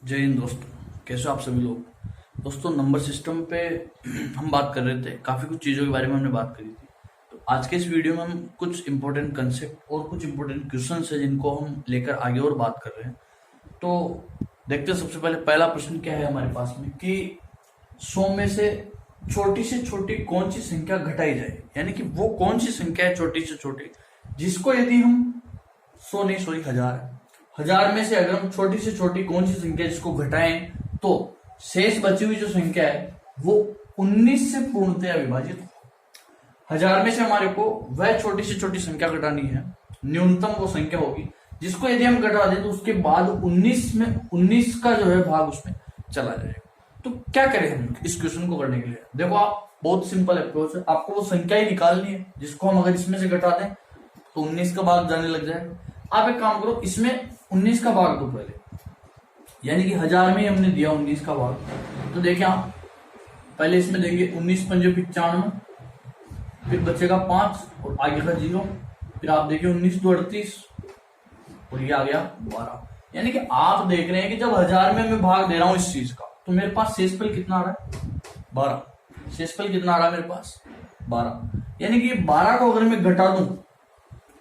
जय हिंद दोस्तों, कैसे हो आप सभी लोग। दोस्तों, नंबर सिस्टम पे हम बात कर रहे थे, काफ़ी कुछ चीज़ों के बारे में हमने बात करी थी। तो आज के इस वीडियो में हम कुछ इंपॉर्टेंट कंसेप्ट और कुछ इंपॉर्टेंट क्वेश्चन है जिनको हम लेकर आगे और बात कर रहे हैं। तो देखते हैं, सबसे पहले पहला प्रश्न क्या है हमारे पास में कि 100 में से छोटी कौन सी संख्या घटाई जाए, यानी कि वो कौन सी संख्या है छोटी से छोटी जिसको यदि हम 100 नहीं सॉरी 1000 में से अगर हम छोटी से छोटी कौन सी संख्या जिसको घटाएं तो शेष बची हुई जो संख्या है वो 19 से पूर्णतया विभाजित हो। 1000 में से हमारे को वह छोटी से छोटी संख्या घटानी है, न्यूनतम वो संख्या होगी जिसको यदि हम घटा दें तो उसके बाद 19 का जो है भाग उसमें चला जाएगा। तो क्या करें हम इस क्वेश्चन को करने के लिए? देखो, आप बहुत सिंपल अप्रोच है, आपको वो संख्या ही निकालनी है जिसको हम अगर इसमें से घटा दें तो 19 का भाग जाने लग जाएगा। आप एक काम करो, इसमें 19 का भाग दो पहले, यानी कि 1000 में ही हमने दिया 19 का भाग। तो देखिए, आप पहले इसमें देंगे 19 पंजे 95, फिर बचेगा 5 और आगे का 0, फिर आप देखिए 19 दो 38 और ये आ गया 12। यानी कि आप देख रहे हैं कि जब 1000 में मैं भाग दे रहा हूं इस चीज का तो मेरे पास शेषफल कितना आ रहा है? 12। शेषफल कितना आ रहा है मेरे पास? 12। यानी कि 12 को अगर मैं घटा दूं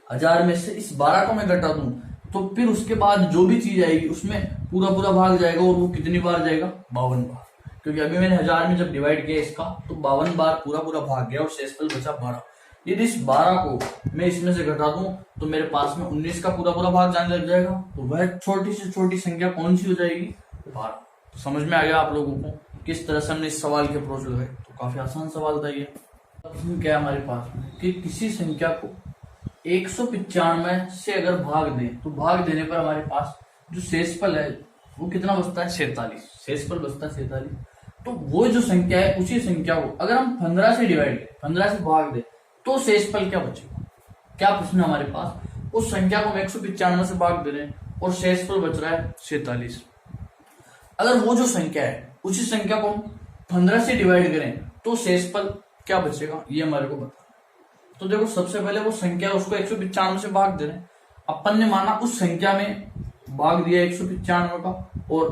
1000 में से, इस 12 को मैं घटा दूं तो फिर उसके बाद जो भी चीज आएगी उसमें पूरा भाग जाएगा। और वो कितनी बार जाएगा? 52 बार, क्योंकि अभी मैंने 1000 में जब डिवाइड किया इसका तो 52 बार पूरा भाग गया और शेषफल बचा 12। यदि इस 12 को मैं इसमें से घटा दूं तो मेरे पास में 19 का पूरा भाग जाने लग जाएगा। तो वह छोटी से छोटी संख्या कौन सी हो जाएगी? 12। तो समझ में आ गया आप लोगों को किस तरह से हमने इस सवाल के अप्रोच लगाए। तो काफी आसान सवाल था ये। क्या हमारे पास में कि किसी संख्या को 195 से अगर भाग दें तो भाग देने पर हमारे पास जो शेषफल है वो कितना बचता है? 47। शेषफल बचता है 47। तो वो जो संख्या है उसी संख्या को अगर हम 15 से डिवाइड करें, 15 से भाग दें तो शेषफल क्या बचेगा? क्या प्रश्न है हमारे पास? उस संख्या को हम 195 से भाग दे रहे हैं और शेषफल बच रहा है 47। अगर वो जो संख्या है उसी संख्या को हम 15 से डिवाइड करें तो शेषफल क्या बचेगा, ये हमारे को बता। तो देखो, सबसे पहले वो संख्या उसको 195 से भाग दे रहे हैं। अपन ने माना उस संख्या में भाग दिया 195 का और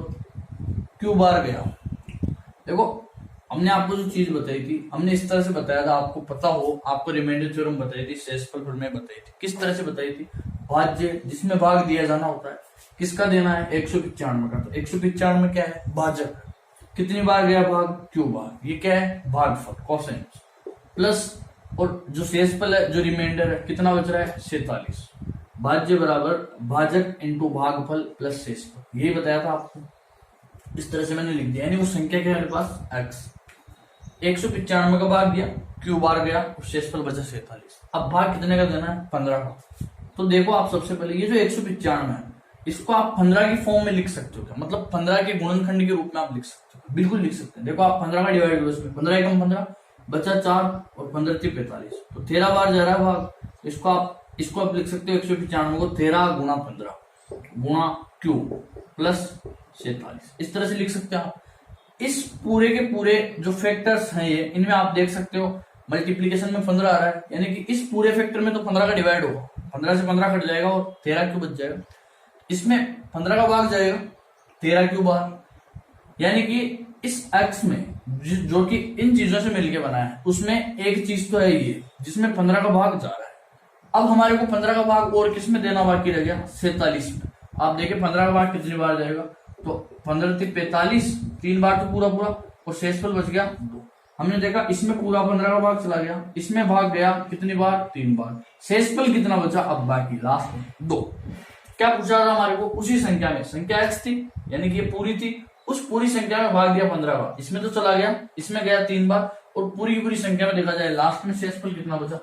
क्यू बार गया। देखो, हमने आपको जो चीज बताई थी हमने इस तरह से बताया था, आपको पता हो, आपको रिमाइंडर थ्योरम बताई थी, शेषफल में बताई थी। किस तरह से बताई थी? भाज्य जिसमें भाग दिया जाना होता है, किसका देना है? 195 का। तो 195 क्या है? भाजक। कितनी बार गया भाग? Q bar. ये क्या है? भागफल, कोसाइन प्लस, और जो शेषफल है जो रिमाइंडर है कितना बच रहा है? 47। भाज्य बराबर भाजक इंटू भागफल प्लस शेषफल, यही बताया था आपको। इस तरह से मैंने लिख दिया, यानी वो संख्या क्या है मेरे पास? x। 195 का भाग दिया, क्यू बार गया और शेषफल बचा 47। अब भाग कितने का देना है? 15 का। तो देखो, आप सबसे पहले ये जो 195 है इसको आप 15 की फॉर्म में लिख सकते हो क्या? मतलब 15 के गुणनखंड के रूप में आप लिख सकते हो, बिल्कुल लिख सकते हैं। देखो, आप 15 का डिवाइड करो, इसमें 15 एकम 15 बचा 4 और 15 3 45, तो 13 बार जा रहा है भाग। इसको आप लिख सकते हो 195 को 13 गुणा 15 गुणा क्यू प्लस 47, इस तरह से लिख सकते हैं आप। इस पूरे के पूरे जो फैक्टर्स हैं ये, इनमें आप देख सकते हो मल्टीप्लीकेशन में 15 आ रहा है, यानी कि इस पूरे फैक्टर में तो 15 का डिवाइड होगा, 15 से 15 कट जाएगा और 13 क्यू बच जाएगा। इसमें 15 का भाग जाएगा 13 क्यू बार, यानी कि इस एक्स में जो कि इन चीजों से मिलके बना है उसमें एक चीज तो है ये जिसमें 15 का भाग जा रहा है। अब हमारे को 15 का भाग और किसमें देना बाकी रह गया? 47 में। आप देखिए 15 का भाग कितनी बार जाएगा? तो 15 3 45, 3 बार तो पूरा और शेषफल बच गया 2। हमने देखा इसमें पूरा 15 का भाग चला गया, इसमें भाग गया कितनी बार? 3 बार। शेषफल कितना बचा? अब बाकी लास्ट में 2। क्या पूछा था हमारे को? उसी संख्या में, संख्या x थी यानी कि ये पूरी थी, उस पूरी संख्या में भाग दिया 15 बार, इसमें तो चला गया, इसमें गया 3 बार और पूरी की पूरी संख्या में देखा जाए लास्ट में शेषफल कितना बचा?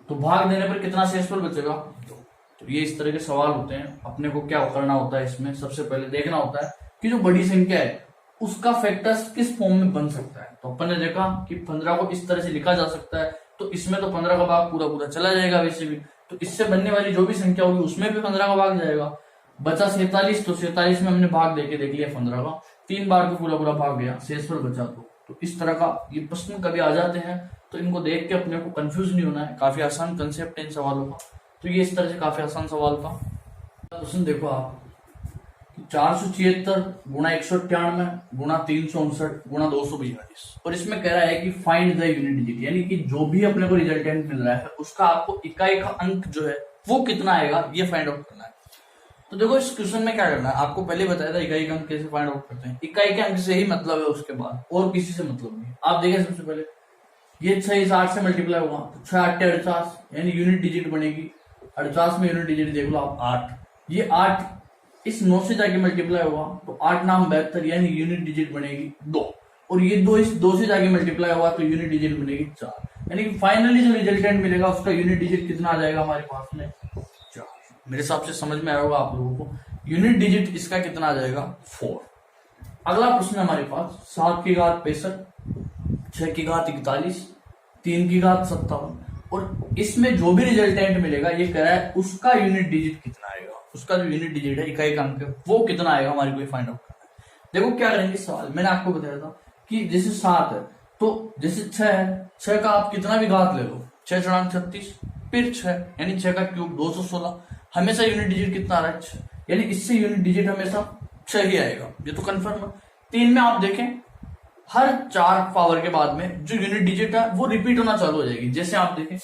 तो भाग देने पर कितना शेषफल बचेगा? 2। तो ये इस तरह के सवाल होते हैं। अपने को क्या करना होता है इसमें? सबसे पहले देखना होता है कि जो बड़ी संख्या है उसका फैक्टर्स किस फॉर्म में बन सकता है। तो अपन ने देखा कि 15 को इस तरह से लिखा जा सकता है, तो इसमें तो 15 का भाग पूरा चला जाएगा वैसे भी, तो इससे बनने वाली जो भी संख्या होगी उसमें भी 15 का भाग जाएगा। बचा 47, तो 47 में हमने भाग देके देख लिया 15 का, 3 बार तो पूरा भाग गया, शेषफल बचा 2। तो इस तरह का ये प्रश्न कभी आ जाते हैं तो इनको देख के अपने को कंफ्यूज नहीं होना है, काफी आसान कंसेप्ट है इन सवालों का। तो ये इस तरह से काफी आसान सवाल था। क्वेश्चन देखो आप 476 गुणा 198 गुणा 359 गुणा 242, और इसमें कह रहा है कि फाइंड द यूनिट डिजिट, यानी कि जो भी अपने को रिजल्टेंट मिल रहा है उसका आपको इकाई का अंक जो है वो कितना आएगा ये फाइंड आउट करना है। तो देखो इस क्वेश्चन में क्या करना है, आपको पहले बताया था इकाई का अंक कैसे फाइंड आउट करते हैं। इकाई के अंक से ही मतलब है, उसके बाद और किसी से मतलब नहीं। आप देखें सबसे पहले ये 6 इस 8 से मल्टीप्लाई हुआ तो 6 8 48, यानी यूनिट डिजिट बनेगी 48 में यूनिट डिजिट देख लो आप 8। ये 8 इस 9 से जाके मल्टीप्लाई हुआ तो 8 नाम 72, यानी यूनिट डिजिट बनेगी 2, और ये 2 इस 2 से जाके मल्टीप्लाई हुआ तो यूनिट डिजिट बनेगी 4, यानी कि फाइनली जो रिजल्टेंट मिलेगा उसका यूनिट डिजिट कितना आ जाएगा हमारे पास में 4। मेरे हिसाब से समझ में आया होगा आप लोगों को, यूनिट डिजिट इसका कितना आ जाएगा 4। अगला प्रश्न हमारे पास 7 की घात 65, 6 की घात 41, 3 की घात 57, और इसमें जो भी रिजल्टेंट मिलेगा ये कह रहा है उसका यूनिट डिजिट कितना आएगा, उसका जो यूनिट डिजिट है इकाई का अंक है वो कितना आएगा हमारे को फाइंड आउट करना है। देखो क्या करेंगे सवाल, मैंने आपको बताया था कि जैसे 7 है तो जैसे 6 है, 6 का आप कितना भी घात ले लो, 6 चौड़ांग 36, फिर 6 यानी 6 का क्यूब 216, हमेशा यूनिट डिजिट कितना आ रहा है 6, यानी इससे यूनिट डिजिट हमेशा 6 ही आएगा, ये तो कंफर्म है। 3 में आप देखें हर 4 पावर के बाद में जो यूनिट डिजिट है वो रिपीट होना चालू हो जाएगी। जैसे आप देखें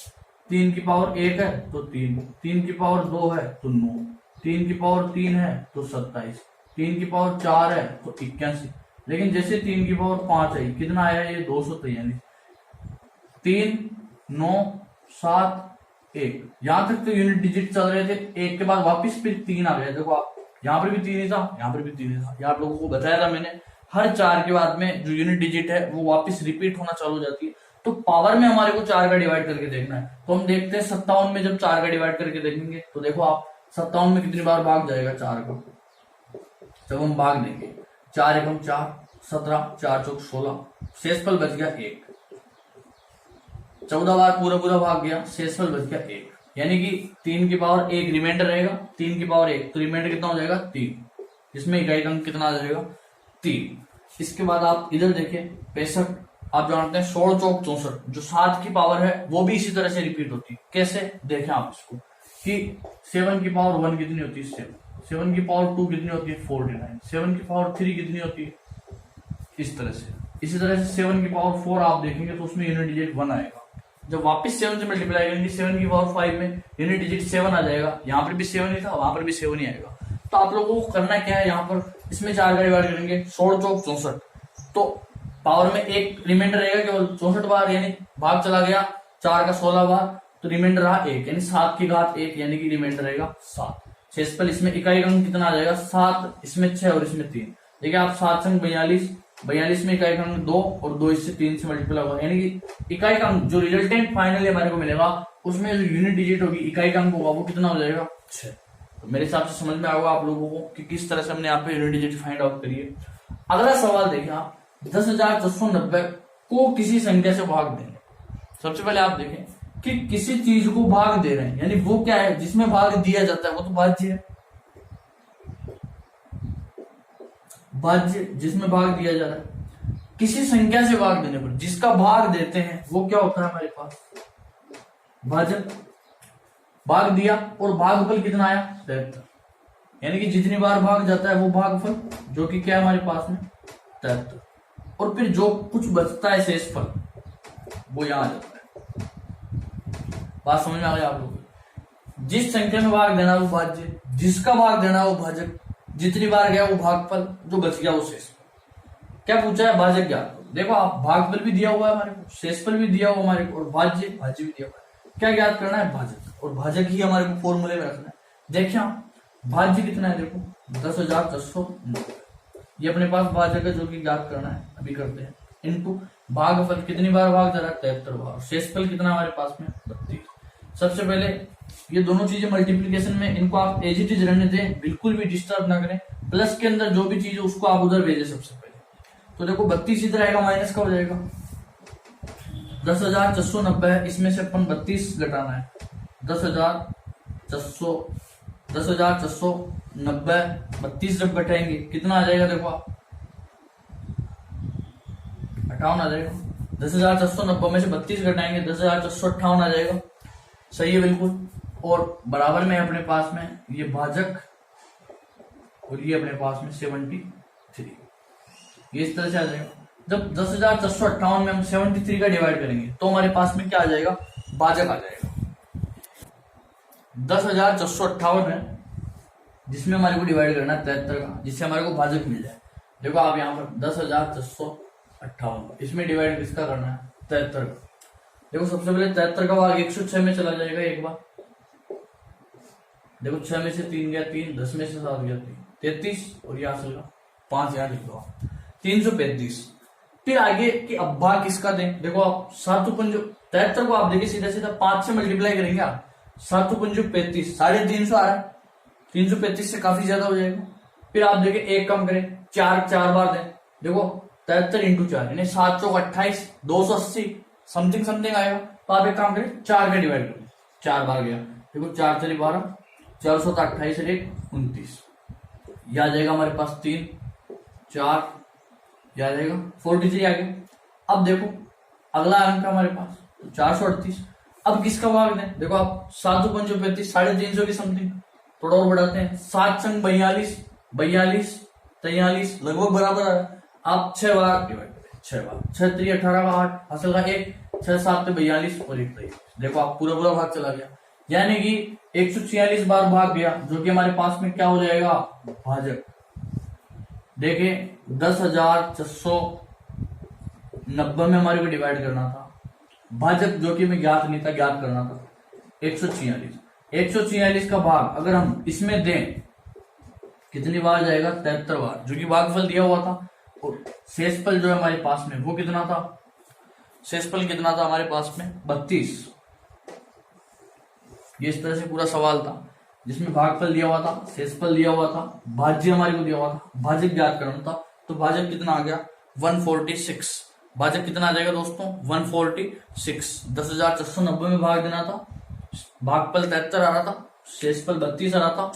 3 की पावर 1 है तो 3, 3 की पावर 2 है तो 9, 3 की पावर 3 है तो 27, 3 की पावर 4 है तो 81, लेकिन जैसे 3 की पावर 5 है कितना आया ये 243, 3 9 7 1, यहां तक तो यूनिट डिजिट चल रहे थे, एक के बाद वापिस फिर 3 आ गया। देखो आप यहाँ पर भी 3 ही था, यहाँ पर भी 3 ही था, ये आप लोगों को बताया था मैंने, हर 4 के बाद में जो यूनिट डिजिट है वो वापस रिपीट होना चालू हो जाती है। तो पावर में हमारे को 4 का डिवाइड करके देखना है, तो हम देखते हैं 57 में जब 4 का डिवाइड करके देखेंगे तो देखो आप 57 में कितनी बार भाग जाएगा 4 का, जब हम भाग देंगे 4 एकम 4 17, 4 चौक 16, शेषफल बच गया 1, 14 बार पूरा पूरा भाग गया, शेषफल बच गया 1, यानी कि 3 की पावर 1 रिमाइंडर रहेगा, 3 की पावर 1 तो रिमाइंडर कितना हो जाएगा 3, इसमें इकाई का अंक कितना आ जाएगा 3। इसके बाद आप इधर देखें 65, आप जानते हैं 16 चौक 64, जो 7 की पावर है वो भी इसी तरह से रिपीट होती है। कैसे देखें आप इसको कि 7 की पावर 1 कितनी होती है 7, 7 की पावर 2 कितनी होती है 49, 7 की पावर 3 कितनी होती है इस तरह से। इसी तरह से 7 की पावर 4 आप देखेंगे तो उसमें यूनिट डिजिट 1 आएगा, जब वापस 7 से मल्टीप्लाई करेंगे 7 की पावर 5 में यूनिट डिजिट 7 आ जाएगा, यहाँ पर भी 7 ही था वहां पर भी 7 ही आएगा। तो आप लोगों को करना क्या है, यहाँ पर इसमें 4 का डिवाइड करेंगे 16 चौक 64, तो पावर में एक रिमाइंडर रहेगा केवल 64 बार, यानी भाग चला गया 4 का 16 बार तो रिमाइंडर रहा 1, यानी 7 की घात 1, यानी कि रिमाइंडर रहेगा 7। शेषफल इसमें इकाई का अंक कितना आ जाएगा 7, इसमें 6 और इसमें 3, देखिए आप 7 संग 42, 42 में इकाई का अंक 2 और 2 इससे 3 से मल्टीप्लाई होगा, यानी कि इकाई का अंक जो रिजल्टेंट फाइनली हमारे को मिलेगा उसमें जो यूनिट डिजिट होगी इकाई का अंक होगा वो कितना हो जाएगा 6। तो मेरे हिसाब से समझ में आएगा आप लोगों को कि किस तरह से हमने यहाँ पे यूनिट डिजिट फाइंड आउट करी है। अगला सवाल देखिए आप 10,490 को किसी संख्या से भाग देंगे। सबसे पहले आप देखें कि किसी चीज को भाग दे रहे हैं, यानी वो क्या है जिसमें भाग दिया जाता है वो तो भाज्य है, भाज्य जिसमें भाग दिया जा रहा है। किसी संख्या से भाग देने पर जिसका भाग देते हैं वो क्या होता है हमारे पास भाजक। भाग दिया और भागफल कितना आया 73, यानी कि जितनी बार भाग जाता है वो भागफल जो कि क्या है हमारे पास में 73, और फिर जो कुछ बचता है शेषफल वो यहां आ जाता है। बात समझ में आ गई आप लोग, जिस संख्या में भाग देना वो भाज्य, जिसका भाग देना वो भाजक, जितनी बार गया वो भागफल, जो बच गया वो शेषफल। क्या पूछा है भाजक क्या, देखो आप भागफल भी दिया हुआ है हमारे को, शेषफल भी दिया हुआ हमारे को, और भाज्य भी दिया हुआ है। क्या ज्ञात करना है भाजक, और भाजक ही हमारे को फॉर्मूले में रखना है। देखिए भाज्य कितना है देखो 10,490, ये अपने पास भाजक है जो कि ज्ञात करना है, अभी करते हैं। इनटू भागफल कितनी बार भाग जा रहा है 73 बार, शेषफल कितना हमारे पास में 32। सबसे पहले ये दोनों चीजें मल्टीप्लीकेशन में इनको आप एज इट इज रहने दें, बिल्कुल भी डिस्टर्ब ना करें, प्लस के अंदर जो भी चीज है उसको आप उधर भेजें सबसे पहले। तो देखो 32 इधर आएगा, माइनस का हो जाएगा 10,490 है, इसमें से अपन 32 घटाना है, 10,490 32 जब घटाएंगे कितना आ जाएगा देखो आप 58 आ जाएगा। 10,490 में से 32 घटाएंगे 10,458 आ जाएगा, सही है बिल्कुल। और बराबर में अपने पास में ये भाजक और ये अपने पास में 73, ये इस तरह से आ जाएगा। जब 10,458 में हम 73 का डिवाइड करेंगे तो हमारे पास में क्या आ जाएगा, भाजक आ जाएगा। 10,458 है जिसमें हमारे को डिवाइड करना है 73 का, जिससे हमारे को भाजक मिल जाए। देखो आप यहाँ पर 10,458, इसमें डिवाइड किसका करना है, 73 का। देखो सबसे पहले 73 का भाग 106 में चला जाएगा एक बार। देखो 6 में से 3 गया 3, 10 में से 7 गया 3, 33, और यहाँ से 5 यहाँ लिख दो 335। फिर आगे कि अब भाग किसका दें, देखो आप 7×73 को आप देखिए सीधा सीधा 5 से मल्टीप्लाई करेंगे आप, 7×35 350 आ रहा है, 335 से काफी ज्यादा हो जाएगा। फिर आप देखिए एक कम करें, 4 बार दें, देखो 73 × 4 यानी 7 चौक 28, 280 समथिंग आएगा। तो आप एक काम करें 4 का डिवाइड करें, 4 बार गया, देखो 4 चली 12, 400 28 और 1 29, यह आ जाएगा हमारे पास 3 4, यह आ जाएगा 43 आ गया। अब देखो अगला अंक हमारे पास 438, अब किसका भाग दें, देखो आप 7×35 350 की समथिंग, थोड़ा और बढ़ाते हैं, 7 संग 42, 42 43 लगभग बराबर आ रहा है। आप 6 बार डिवाइड करें, 6 बार, 6 3 18 का 8 हासिल का 1, 6 7 42 और 1 23, देखो आप पूरा भाग चला गया, यानी कि 146 बार भाग गया, जो कि हमारे पास में क्या हो जाएगा, भाजक। देखिए 10,490 में हमारे को डिवाइड करना था, भाजक जो कि हमें ज्ञात नहीं था, ज्ञात करना था 146। 146 का भाग अगर हम इसमें दें कितनी बार जाएगा, 73 बार, जो कि भागफल दिया हुआ था। और शेषफल जो है हमारे पास में वो कितना था, शेषफल कितना था हमारे पास में 32। ये इस तरह से पूरा सवाल था जिसमें भागफल दिया हुआ था, शेषफल दिया हुआ था, भाज्य हमारे को दिया हुआ था, भाजक ज्ञात करना था। तो भाजक कितना आ गया 146, भाजक कितना आ जाएगा दोस्तों 146। 10,490 में भाग देना था, भागफल 73 आ रहा था, शेषफल 32 आ रहा था,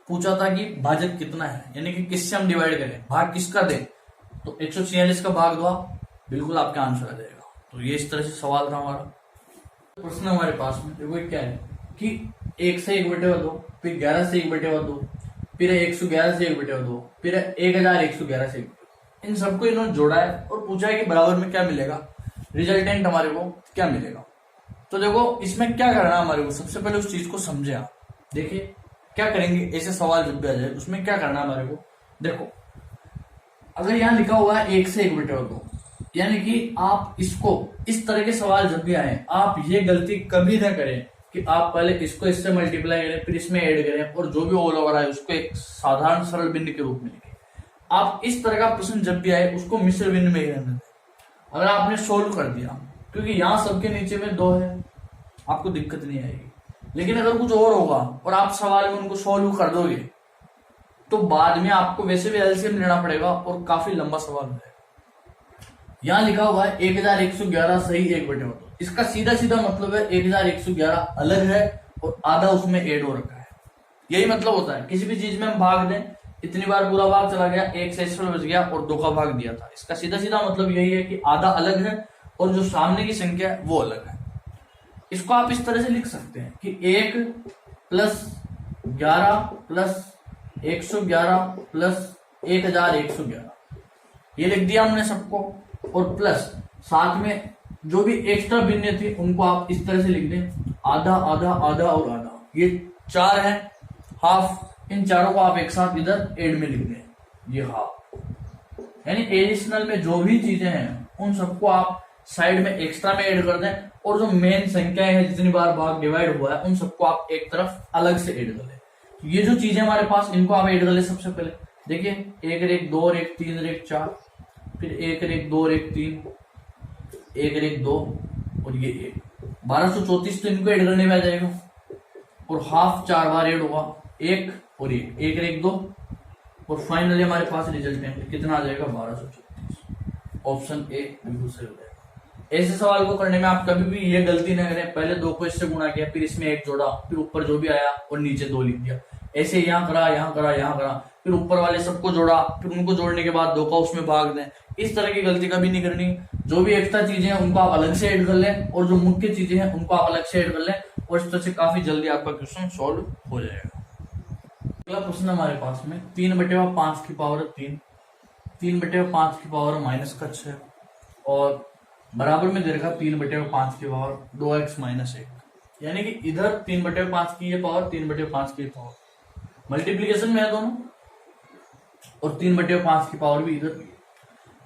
पूछा था कि भाजक कितना है, यानी कि किससे हम डिवाइड करें, भाग किसका दें, तो 146 का भाग दो, बिल्कुल आपका आंसर आ जाएगा। तो ये इस तरह से सवाल था हमारा। प्रश्न हमारे पास में देखो क्या है कि 1 से 1/2, फिर 11 से 1/2, फिर 111 से 1/2, फिर 1111 से 1/2, इन सबको इन्होंने जोड़ा है और पूछा है कि बराबर में क्या मिलेगा, रिजल्टेंट हमारे को क्या मिलेगा। तो देखो इसमें क्या करना है हमारे को, सबसे पहले उस चीज को समझे आप। देखिए क्या करेंगे, ऐसे सवाल जब भी आ जाए उसमें क्या करना है हमारे को। देखो अगर यहाँ लिखा हुआ है 1 से 1/2, यानी कि आप इसको इस तरह के सवाल जब भी आए आप ये गलती कभी ना करें कि आप पहले इसको इससे मल्टीप्लाई करें फिर इसमें ऐड करें और जो भी ऑल ओवर आए उसको एक साधारण सरल बिंदु के रूप में लिखें। आप इस तरह का प्रश्न जब भी आए उसको मिश्र बिंदु में ही रहने दें। अगर आपने सोल्व कर दिया, क्योंकि यहाँ सबके नीचे में 2 है, आपको दिक्कत नहीं आएगी। लेकिन अगर कुछ और होगा और आप सवाल में उनको सोल्व कर दोगे तो बाद में आपको वैसे भी एलसीएम लेना पड़ेगा और काफी लंबा सवाल है। यहाँ लिखा हुआ है 1111 सही 1/2, इसका सीधा सीधा मतलब है 1111 अलग है और आधा उसमें ऐड हो रखा है। यही मतलब होता है किसी भी चीज में हम भाग दें, इतनी बार पूरा भाग चला गया, 1 शेषफल बच गया और 2 का भाग दिया था, इसका सीधा सीधा मतलब यही है कि आधा अलग है और जो सामने की संख्या है वो अलग है। इसको आप इस तरह से लिख सकते हैं कि 1 + 11 + 111 + 1111, ये लिख दिया हमने सबको, और प्लस साथ में जो भी एक्स्ट्रा भिन्न थी उनको आप इस तरह से लिख दें, आधा आधा आधा और आधा, ये 4 है, हाफ, इन चारों को आप एक साथ इधर एड में लिख दें, ये हाफ। यानी एडिशनल में जो भी चीजें हैं उन सबको आप साइड में एक्स्ट्रा में ऐड कर दें और जो मेन संख्याएं हैं जितनी बार भाग डिवाइड हुआ है उन सबको आप एक तरफ अलग से ऐड कर लें। ये जो चीजें हमारे पास इनको आप ऐड कर ले। सबसे पहले देखिए 1 और 1 2 और 1 3 और 1 4, फिर 1 और 1 2 और 1 3, 1 और 1 2 और ये 1, 1234 तो इनको ऐड करने में आ जाएगा और हाफ 4 बार ऐड होगा, 1 और 1, 1 और 1 2 और फाइनली हमारे पास रिजल्ट में कितना आ जाएगा 1234। ऑप्शन ए बिल्कुल सही हो जाएगा। ऐसे सवाल को करने में आप कभी भी ये गलती न करें, पहले 2 को इससे गुणा किया फिर इसमें 1 जोड़ा फिर ऊपर जो भी आया और नीचे 2 लिख दिया, ऐसे यहाँ करा यहाँ करा यहाँ करा फिर ऊपर वाले सबको जोड़ा फिर उनको जोड़ने के बाद 2 का उसमें भाग दें। इस तरह की गलती कभी नहीं करनी। जो भी एक्स्ट्रा चीजें हैं उनको आप अलग से ऐड कर लें और जो मुख्य चीजें हैं उनको आप अलग से ऐड कर लें और इस तरह से काफी जल्दी आपका क्वेश्चन सॉल्व हो जाएगा। अगला प्रश्न हमारे पास में 3/5 की पावर 3, 3/5 की पावर -6 और बराबर में दे रखा 3/5 की पावर 2x - 1, यानी कि इधर 3/5 की ये पावर 3/5 की पावर मल्टीप्लीकेशन में है दोनों, और 3/5 की पावर भी इधर।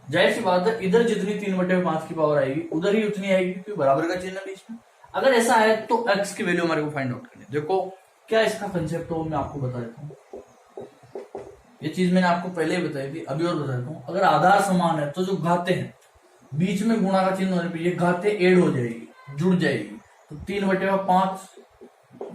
जाहिर सी बात है इधर जितनी 3/5 की पावर आएगी उधर ही उतनी आएगी, क्योंकि बराबर का चिन्ह बीच में। अगर ऐसा है तो x की वैल्यू हमारे को फाइंड आउट करनी है। देखो क्या इसका कंसेप्ट हो, मैं आपको बता देता हूँ। ये चीज मैंने आपको पहले ही बताई थी, अभी और बता देता हूँ। अगर आधार समान है तो जो घाते हैं बीच में गुणा का चिन्ह होने पर ये घाते ऐड हो जाएगी, जुड़ जाएगी। तो 3/5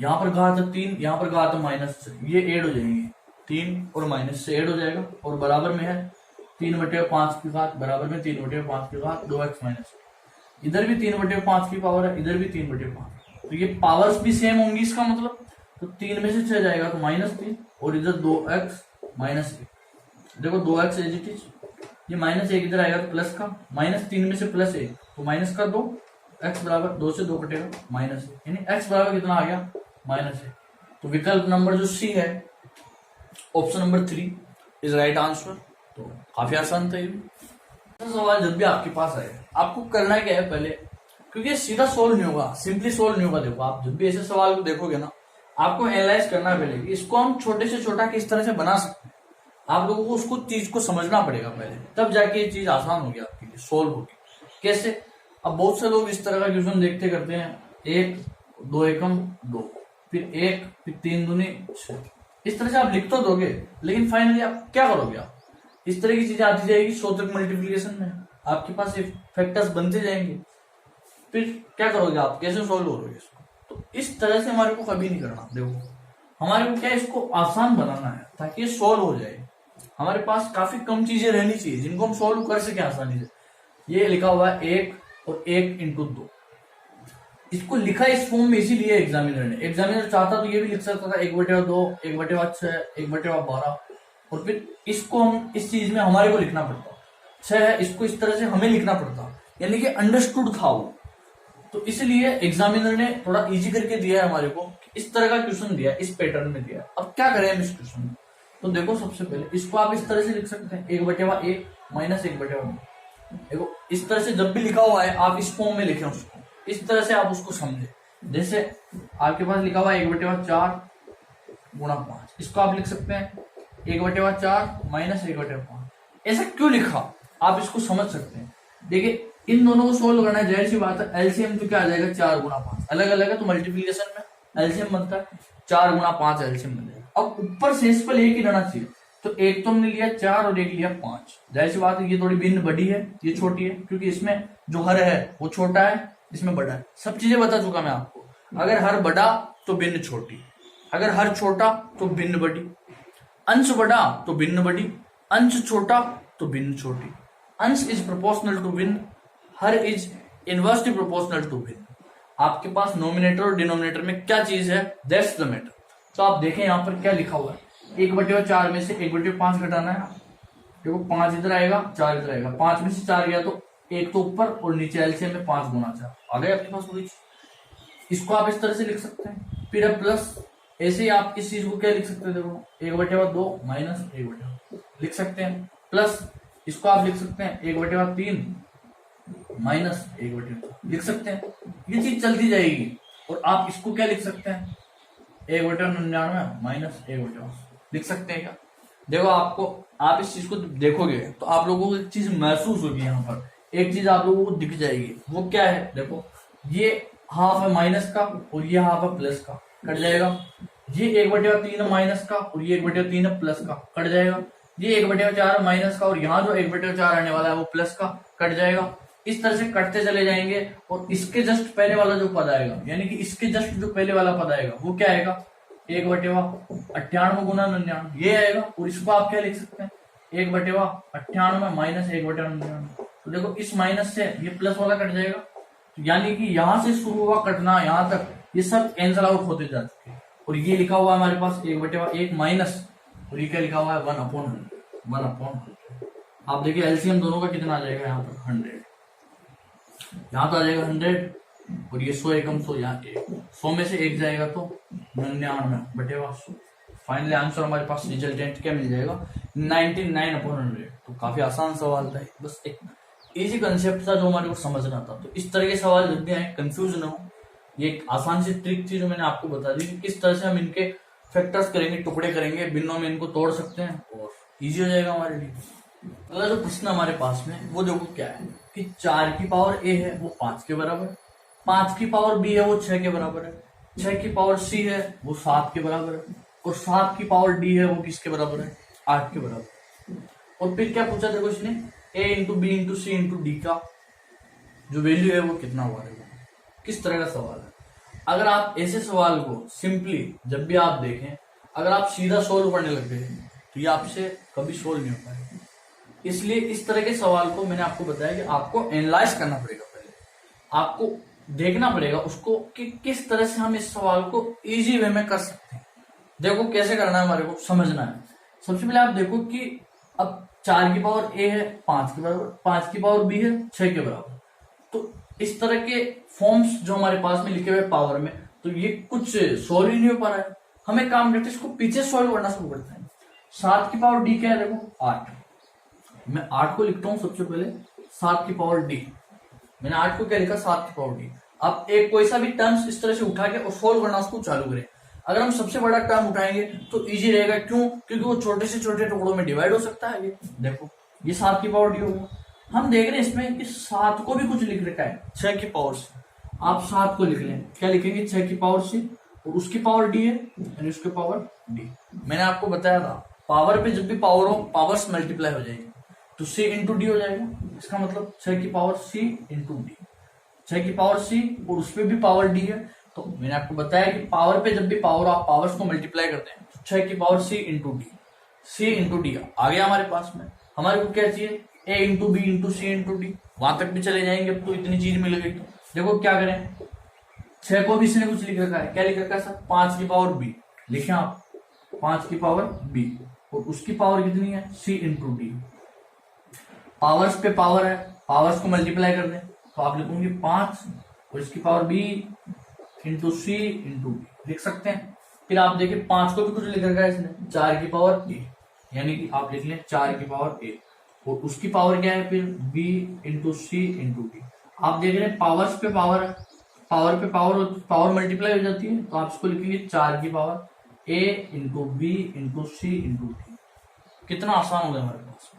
यहाँ पर घात 3, यहाँ पर घात -6, ये ऐड हो जाएंगे, 3 और माइनस से ऐड हो जाएगा, और बराबर में है 3/5 की घात, बराबर में 3/5 की घात 2x - 1। इधर भी 3/5 की पावर है, इधर भी 3/5, तो ये पावर्स भी सेम होंगी। इसका मतलब तो 3 में से 6 जाएगा तो -3, और इधर 2x - 1। देखो 2x एज इट इज, ये -1 इधर आएगा तो प्लस का, -3 में से +1 तो माइनस का 2, x बराबर 2 से 2 कटेगा -1, यानी x बराबर कितना आ गया -1। तो विकल्प नंबर जो सी है, option number 3 is right answer. तो काफी आसान था ये सवाल। जब भी आपके पास आए आपको करना क्या है पहले, क्योंकि सीधा सोल्व नहीं होगा, सिंपली सोल्व नहीं होगा। देखो आप जब भी ऐसे सवाल को देखोगे ना, आपको एनालाइज करना है पहले कि इसको हम छोटे से छोटा किस तरह से बना सकते हैं। आप लोगों को उसको चीज को समझना पड़ेगा पहले, तब जाके ये चीज आसान होगी आपके लिए, सोल्व होगी। कैसे? अब बहुत से लोग इस तरह का क्वेश्चन देखते करते हैं, 1 2 एकम 2, फिर 1 फिर 3 दूनी 6, इस तरह से आप लिख तो दोगे, लेकिन फाइनली आप क्या करोगे? आप इस तरह की चीजें आती जाएगी सूत्रक मल्टीप्लिकेशन में, आपके पास फैक्टर्स बनते जाएंगे, फिर क्या करोगे आप, कैसे सोल्व करोगे इसको? तो इस तरह से हमारे को कभी नहीं करना। देखो हमारे को क्या इसको आसान बनाना है ताकि ये सोल्व हो जाए। हमारे पास काफी कम चीजें रहनी चाहिए जिनको हम सोल्व कर सके आसानी से। ये लिखा हुआ है 1 और 1 × 2, इसको लिखा इस फॉर्म में इसीलिए एग्जामिनर ने, एग्जामिनर चाहता तो ये भी लिख सकता था 1/2, 1/6, 1/12, और फिर इसको हम इस चीज में हमारे को लिखना पड़ता, 6 है इसको इस तरह से हमें लिखना पड़ता, यानी कि अंडरस्टूड था वो। तो इसलिए एग्जामिनर ने थोड़ा इजी करके दिया है हमारे को, इस तरह का क्वेश्चन दिया, इस पैटर्न में दिया। अब क्या करें हम इस क्वेश्चन में? तो देखो सबसे पहले इसको आप इस तरह से लिख सकते हैं 1/1 - 1/2। देखो इस तरह से जब भी लिखा हुआ है आप इस फॉर्म में लिखें उसको, इस तरह से आप उसको समझे। जैसे आपके पास लिखा हुआ है 1/4 × 5, इसको आप लिख सकते हैं 1/4 - 1/5। ऐसा क्यों लिखा आप इसको समझ सकते हैं। देखिए इन दोनों को सोल्व करना है, जाहिर सी बात है एलसीएम तो क्या आ जाएगा 4 × 5, अलग अलग है तो मल्टीप्लिकेशन में एलसीएम बनता है, 4 × 5 एलसीएम बन जाएगा। अब ऊपर शेष पर एक ही रहना चाहिए, तो एक तो हमने लिया 4 और एक लिया 5। जाहिर सी बात है ये थोड़ी भिन्न बड़ी है, ये छोटी है, क्योंकि इसमें जो हर है वो छोटा है, इसमें बड़ा है। सब चीजें बता चुका मैं आपको। अगर हर बड़ा तो भिन्न छोटी, अगर हर छोटा तो भिन्न बड़ी, अंश बड़ा तो भिन्न बड़ी, अंश छोटा तो भिन्न छोटी। अंश इज प्रोपोर्शनल टू भिन्न, हर इज इनवर्सली प्रोपोर्शनल टू भिन्न। आपके पास नोमिनेटर और डिनोमिनेटर में क्या चीज है, दैट्स द मैटर। तो आप देखें यहाँ पर क्या लिखा हुआ है, 1/4 में से 1/5 घटाना है। देखो 5 इधर आएगा, 4 इधर आएगा, 5 में से 4 गया तो 1 तो ऊपर और नीचे एलसीएम में 5 × 4 आ गए आपके पास पूरी चीज। इसको आप इस तरह से लिख सकते हैं। फिर अब प्लस, ऐसे ही आप इस चीज को क्या लिख सकते हैं, देखो 1/2 - 1/2 लिख सकते हैं। प्लस इसको आप लिख सकते हैं 1/3 - 1/2 लिख सकते हैं। ये चीज चलती जाएगी। और आप इसको क्या लिख सकते हैं 1/99 - 1/8 लिख सकते हैं क्या? देखो आपको, आप इस चीज को देखोगे तो आप लोगों को एक चीज महसूस होगी, यहाँ पर एक चीज आप लोगों को दिख जाएगी। वो क्या है? देखो ये हाफ है माइनस का और ये हाफ है प्लस का, कट जाएगा। ये 1/3 है माइनस का और ये 1/3 है प्लस का, कट जाएगा। ये 1/4 है माइनस का और यहाँ जो 1/4 आने वाला है वो प्लस का, कट जाएगा। इस तरह से कटते चले जाएंगे और इसके जस्ट पहले वाला जो पद आएगा, यानी कि इसके जस्ट जो पहले वाला पद आएगा वो क्या आएगा, 1/98 × 99 ये आएगा। और इसको आप क्या लिख सकते हैं 1/98 - 1/99। तो देखो इस माइनस से ये प्लस वाला कट जाएगा, यानी कि यहां से शुरू हुआ कटना यहाँ तक ये सब कैंसल आउट होते जा चुके हैं। और ये लिखा हुआ है हमारे पास 1/1 माइनस, और ये क्या लिखा हुआ है 1/100। आप देखिए एलसीएम दोनों का कितना आ जाएगा, यहाँ पर 100, यहाँ तो आ जाएगा 100, और ये 100 एकम 100, यहाँ 100 में से 1 जाएगा तो 99/100 फाइनली आंसर हमारे पास रिजल्टेंट क्या मिल जाएगा, 99/100। तो काफी आसान सवाल था, बस एक इजी कंसेप्ट था जो हमारे को समझना था। तो इस तरह के सवाल जब भी आए कंफ्यूज ना हो, ये एक आसान सी ट्रिक थी जो मैंने आपको बता दी कि किस तरह से हम इनके फैक्टर्स करेंगे, टुकड़े करेंगे, बिन्नों में इनको तोड़ सकते हैं और इजी हो जाएगा हमारे लिए। अगला जो प्रश्न हमारे पास में वो देखो क्या है कि 4 की पावर a है वो 5 के बराबर है, 5 की पावर b है वो 6 के बराबर है, 6 की पावर c है वो 7 के बराबर है, और 7 की पावर d है वो किसके बराबर है, 8 के बराबर। और फिर क्या पूछा देखो इसने, a into B into C into D का जो वैल्यू है वो कितना हुआ है। किस तरह का सवाल है। अगर आप ऐसे सवाल को सिंपली जब भी आप देखें, अगर आप सीधा सोल्व करने लग गए तो ये आपसे कभी सोल्व नहीं हो पाएगा। इसलिए इस तरह के सवाल को मैंने आपको बताया कि आपको एनालाइज करना पड़ेगा, पहले आपको देखना पड़ेगा उसको कि किस तरह से हम इस सवाल को इजी वे में कर सकते हैं। देखो कैसे करना है, हमारे को समझना है। सबसे पहले आप देखो कि अब 4 की पावर a है 5 के बराबर, 5 की पावर b है 6 के बराबर। तो इस तरह के फॉर्म्स जो हमारे पास में लिखे हुए पावर में, तो ये कुछ सोल्व ही नहीं हो पा रहा है। हमें काम करते इसको पीछे सोल्व करना शुरू करते हैं। 7 की पावर d क्या है देखो 8, मैं 8 को लिखता हूं सबसे पहले 7 की पावर d। मैंने 8 को क्या लिखा 7 की पावर d। अब एक कोई सा भी टर्म्स इस तरह से उठा के और सोल्व करना उसको चालू करें। अगर हम सबसे बड़ा टर्म उठाएंगे तो इजी रहेगा, क्यों, क्योंकि वो छोटे से छोटे टुकड़ों में डिवाइड हो सकता है। ये देखो ये 7 की पावर d होगा। हम देख रहे हैं इसमें कि 7 को भी कुछ लिख रखा है 6 की पावर से, आप 7 को लिख लें, क्या लिखेंगे 6 की पावर से और उसकी पावर d है यानी उसकी पावर d। मैंने आपको बताया था पावर पे जब भी पावर हो, पावर्स मल्टीप्लाई हो जाएगी तो c इंटू डी हो जाएगा। इसका मतलब 6 की पावर c इंटू डी, 6 की पावर c और उसपे भी पावर d है। तो मैंने आपको बताया कि पावर पे जब भी पावर आप पावर्स को मल्टीप्लाई करते हैं तो 6 की power c into D, c into D आ गया हमारे पास में। हमारे को क्या चाहिए a into B into C into D. वहां तक भी चले जाएंगे अब तो इतनी चीज मिल गई। तो देखो क्या करें, 6 को भी इसने कुछ लिख रखा है, क्या लिख रखा है सर 5 की पावर b लिखे आप, 5 की पावर b और उसकी पावर कितनी है c इंटू डी। पावर्स पे पावर है, पावर्स को मल्टीप्लाई कर दें तो आप लिखोगे 5 और इसकी power b into C into D लिख सकते हैं। फिर आप देखिए 5 को भी कुछ लिख रखा है इसने 4 की पावर a, यानी कि आप लिख लें 4 की पावर a और उसकी पावर क्या है फिर b into C into D. आप देख रहे हैं पावर्स पे पावर है, पावर पे पावर, पावर मल्टीप्लाई हो जाती है तो आप इसको लिखेंगे 4 की power a into B into C into D. कितना आसान हो गया हमारे पास।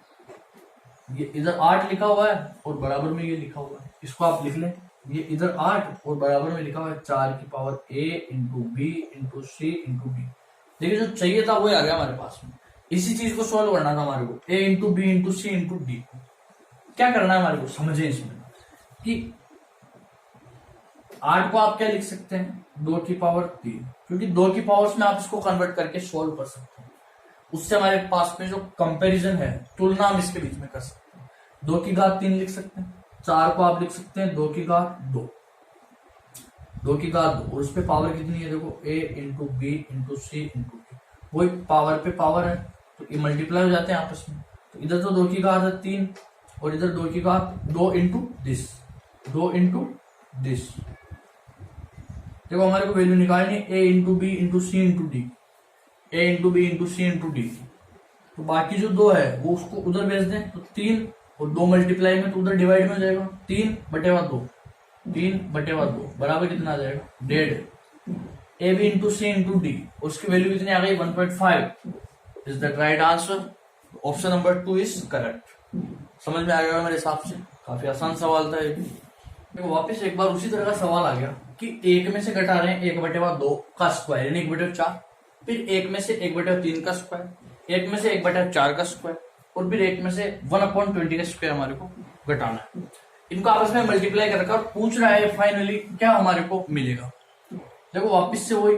ये इधर 8 लिखा हुआ है और बराबर में ये लिखा हुआ है, इसको आप लिख लें। ये इधर 8 और बराबर में लिखा हुआ है 4 की power a into B into C into D. देखिए जो चाहिए था वही आ गया हमारे पास में। इसी चीज को सॉल्व करना था हमारे को, a into B into C into D. क्या करना है हमारे को समझे इसमें कि 8 को आप क्या लिख सकते हैं 2 की पावर 3, क्योंकि 2 की पावर्स में आप इसको कन्वर्ट करके सॉल्व कर सकते हैं। उससे हमारे पास में जो कंपैरिजन है, तुलना हम इसके बीच में कर सकते हैं। 2 की घात 3 लिख सकते हैं, 4 को आप लिख सकते हैं 2 की घात 2, 2 की घात 2 और उस पे पावर कितनी है देखो a into B into C into D. वही पावर पे पावर है तो ये मल्टीप्लाई हो जाते हैं आपस में। तो इधर तो 2 की घात है 3 और इधर 2 की घात 2 इंटू दिस, 2 इंटू दिस। देखो हमारे को वैल्यू निकालनी है a into B into C into D, a into B into C into D. तो बाकी जो 2 है वो उसको उधर भेज दें तो 3 और 2 मल्टीप्लाई में तो उधर डिवाइड में हो जाएगा 3/2, 3/2 बराबर कितना आ जाएगा 1.5। A B into C into D, उसकी वैल्यू कितनी आ गई 1.5। Is the right answer. Option number 2 is correct. समझ में आ गया मेरे हिसाब से, काफी आसान सवाल था ये भी। देखो वापस एक बार उसी तरह का सवाल आ गया कि 1 में से घटा रहे हैं 1/2 का स्क्वायर यानी 1/4, फिर 1 में से 1/3 का स्क्वायर, 1 में से 1/4 का स्क्वायर और फिर 1 में से 1/20 का स्क्वायर हमारे को घटाना है। इनको आपस में मल्टीप्लाई कर रखा और पूछ रहा है फाइनली क्या हमारे को मिलेगा। देखो वापस से वही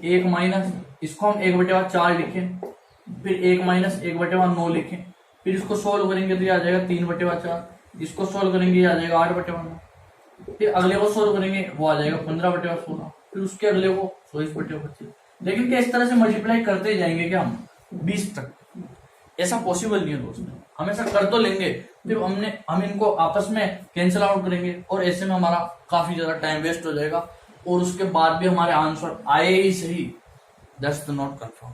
1 माइनस, इसको हम 1/4 लिखें, फिर 1 माइनस 1/9 लिखें, फिर इसको सोल्व करेंगे तो ये आ जाएगा 3/4, इसको सोल्व करेंगे ये आ जाएगा 8/9, फिर अगले को सोल्व करेंगे वो आ जाएगा 15/16, फिर उसके अगले को 24/25। लेकिन क्या इस तरह से मल्टीप्लाई करते जाएंगे क्या हम 20 तक? ऐसा पॉसिबल नहीं है दोस्तों, हम ऐसा कर तो लेंगे फिर हम इनको आपस में कैंसिल आउट करेंगे और ऐसे में हमारा काफी ज्यादा टाइम वेस्ट हो जाएगा और उसके बाद भी हमारे आंसर आए ही सही, दैट्स नॉट कंफर्म।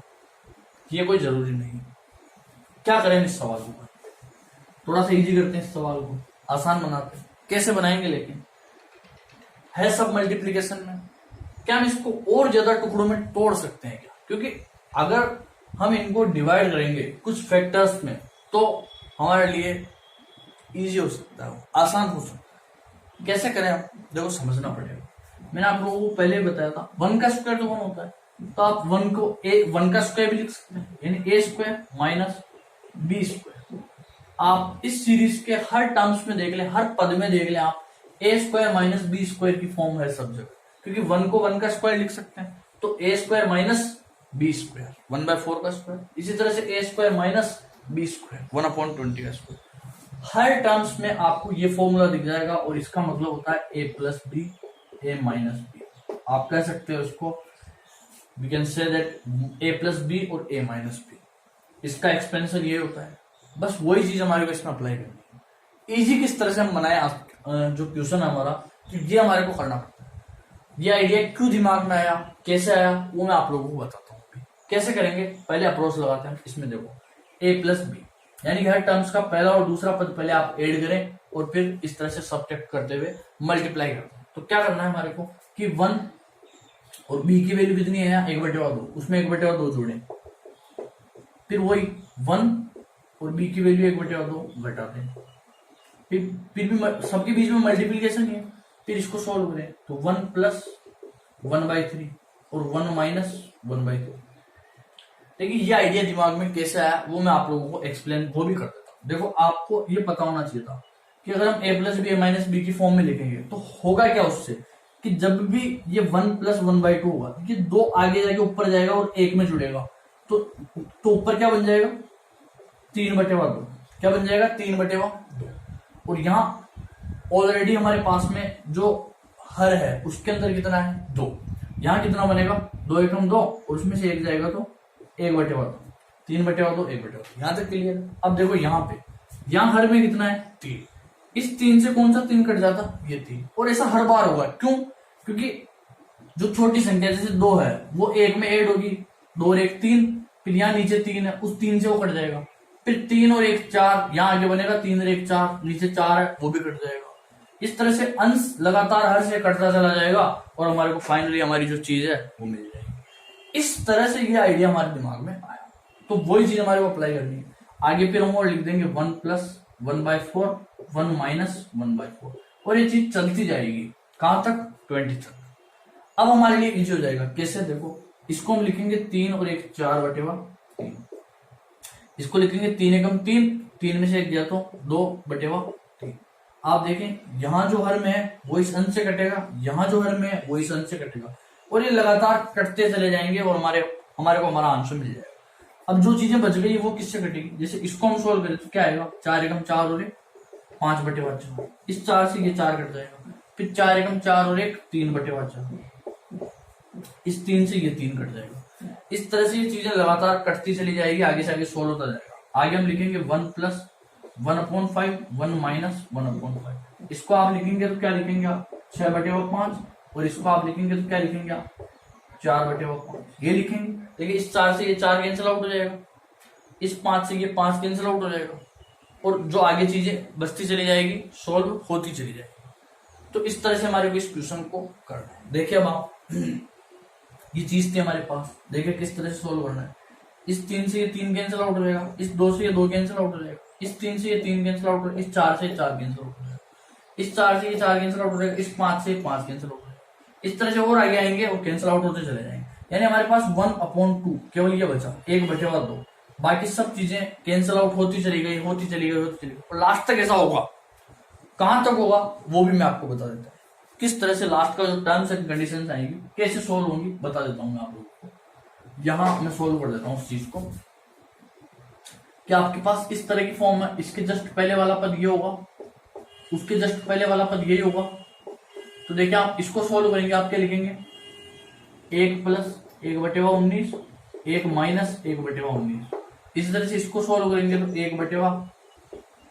ये कोई जरूरी नहीं। क्या करें इस सवाल को, थोड़ा सा इजी करते हैं इस सवाल को, आसान बनाते हैं। कैसे बनाएंगे, लेकिन है सब मल्टीप्लीकेशन में, क्या हम इसको और ज्यादा टुकड़ों में तोड़ सकते हैं क्या? क्योंकि अगर हम इनको डिवाइड करेंगे कुछ फैक्टर्स में तो हमारे लिए इजी हो सकता है, आसान हो सकता है। कैसे करें आप, देखो समझना पड़ेगा। मैंने आप लोगों को पहले बताया था 1 का स्क्वायर तो 1 होता है, तो आप 1 को 1 का स्क्वायर भी लिख सकते हैं, यानी ए स्क्वायर माइनस बी स्क्वायर। आप इस सीरीज के हर टर्म्स में देख लें, हर पद में देख लें आप, ए स्क्वायर माइनस बी स्क्वायर की फॉर्म है सब जगह, क्योंकि 1 को 1 का स्क्वायर लिख सकते हैं, तो ए स्क्वायर माइनस बी स्क्वायर 1/4 का स्क्वायर। इसी तरह से ए स्क्वायर माइनस बी स्क्वायर 1/20 का स्क्वायर। हर टर्म्स में आपको ये फॉर्मूला दिख जाएगा, और इसका मतलब होता है A plus B, A minus B. आप कह सकते हो उसको, we can say that A plus B और ए माइनस बी, इसका एक्सपेंशन ये होता है। बस वही चीज हमारे को इसमें अप्लाई करनी है। इजी किस तरह से हम बनाए जो क्वेश्चन है हमारा, कि ये हमारे को करना पड़ता है। ये आइडिया क्यों दिमाग में आया, कैसे आया, वो मैं आप लोगों को बताता हूँ। कैसे करेंगे, पहले अप्रोच लगाते हैं। इसमें देखो ए प्लस बी, यानी कि हर टर्म्स का पहला और दूसरा पद पहले आप ऐड करें और फिर इस तरह से सब्ट्रैक्ट करते हुए मल्टीप्लाई करते हैं। तो क्या करना है हमारे को कि 1 और बी की वैल्यू कितनी है, 1/2, उसमें 1/2 जोड़े, फिर वही 1 और बी की वैल्यू 1/2 घटा दें, फिर भी सबके बीच में मल्टीप्लीकेशन है, फिर इसको सॉल्व करें तो 1 प्लस 1/3 और 1 माइनस 1/3। देखिए ये आइडिया दिमाग में कैसे आया वो मैं आप लोगों को एक्सप्लेन वो भी कर देता हूँ। देखो आपको ये पता होना चाहिए था कि अगर हम ए plus B, A minus B की फॉर्म में लिखेंगे तो होगा क्या उससे, कि जब भी ये 1 प्लस 1/2 होगा, ये 2 आगे जाके ऊपर जाएगा और 1 में जुड़ेगा, तो ऊपर क्या बन जाएगा, 3/2। क्या बन जाएगा, 3/2। और यहाँ ऑलरेडी हमारे पास में जो हर है उसके अंदर कितना है, 2। यहाँ कितना बनेगा, 2 एकम 2, और उसमें से 1 जाएगा तो 1/2, 3/2, 1/2। यहाँ तक क्लियर। अब देखो यहाँ पे, यहाँ हर में कितना है, 3। इस 3 से कौन सा 3 कट जाता, ये 3। और ऐसा हर बार होगा, क्यों, क्योंकि जो छोटी संख्या जैसे 2 है वो 1 में ऐड होगी, 2 और 1 3, फिर यहाँ नीचे 3 है, उस 3 से वो कट जाएगा, फिर 3 और 1 4, यहाँ आगे बनेगा 3 और 1 4, नीचे 4 है वो भी कट जाएगा। इस तरह से अंश लगातार हर से कटता चला जाएगा और हमारे को फाइनली हमारी जो चीज है वो मिल जाएगी। इस तरह से ये आइडिया हमारे दिमाग में आया, तो वही चीज हमारे को अप्लाई करनी है। आगे फिर हम और लिख देंगे 1 प्लस 1/4, 1 माइनस 1/4, और ये चीज चलती जाएगी कहां तक, 20 तक। अब हमारे लिए इजी हो जाएगा। कैसे, देखो इसको हम लिखेंगे 3 और 1 4/3, इसको लिखेंगे 3 एकम 3, 3 में से 1 गया तो 2/3। आप देखें यहाँ जो हर में है वो इस अंश से कटेगा, यहाँ जो हर में है वो इस अंश से कटेगा, और ये लगातार कटते चले जाएंगे और हमारे को हमारा आंसर मिल जाएगा। अब जो चीजें बच गई वो किससे कटेगी, जैसे इसको हम सोल्व करें तो क्या आएगा, 4 एकम 4 और 1 5/4, इस 4 से ये 4 कट जाएगा, फिर 4 एकम 4 और 1 3/4, इस 3 से ये 3 कट जाएगा। इस तरह से ये चीजें लगातार कटती चली जाएगी, आगे से आगे सोल्व होता जाएगा। आगे हम लिखेंगे 1 प्लस 1/5, 1 माइनस 1/5। इसको आप लिखेंगे तो क्या लिखेंगे आप, 6/5, और इसको आप लिखेंगे तो क्या लिखेंगे आप, 4/5, ये लिखेंगे। देखिए इस 4 से ये 4 कैंसिल आउट हो जाएगा, इस 5 से ये 5 कैंसिल आउट हो जाएगा, और जो आगे चीजें बचती चली जाएगी, सोल्व होती चली जाएगी। तो इस तरह से हमारे को इस क्वेश्चन को करना है। देखिए अब आप ये चीज थी हमारे पास, देखिए किस तरह से सोल्व करना है। इस 3 से ये 3 कैंसिल आउट हो जाएगा, इस 2 से ये 2 कैंसिल आउट हो जाएगा, इस 3 से ये 3 कैंसिल आउट हो जाएगा, इस 4 से 4 कैंसिल आउट हो जाएगा, इस 4 से ये 4 कैंसिल आउट हो जाएगा, इस 5 से 5 कैंसिल आउट हो जाएगा। इस तरह से और आगे आएंगे और कैंसिल आउट होते चले जाएंगे। यानी हमारे पास 1/2 केवल ये बचा, 1/2। बाकी सब चीजें कैंसिल आउट होती चली गई, होती चली गई, होती चली गई, और लास्ट तक ऐसा होगा। कहां तक होगा वो भी मैं आपको बता देता हूँ, किस तरह से लास्ट का जो टर्म्स एंड कंडीशंस आएंगी कैसे सोल्व होंगी बता देता हूँ मैं आप लोगों को। यहां मैं सोल्व कर देता हूँ उस चीज को कि आपके पास इस तरह की फॉर्म है, इसके जस्ट पहले वाला पद ये होगा, उसके जस्ट पहले वाला पद यही होगा। तो देखिए आप इसको सोल्व करेंगे, आप क्या लिखेंगे, 1 प्लस 1/19, 1 माइनस 1/19। इसी तरह से इसको सोल्व करेंगे तो 1/,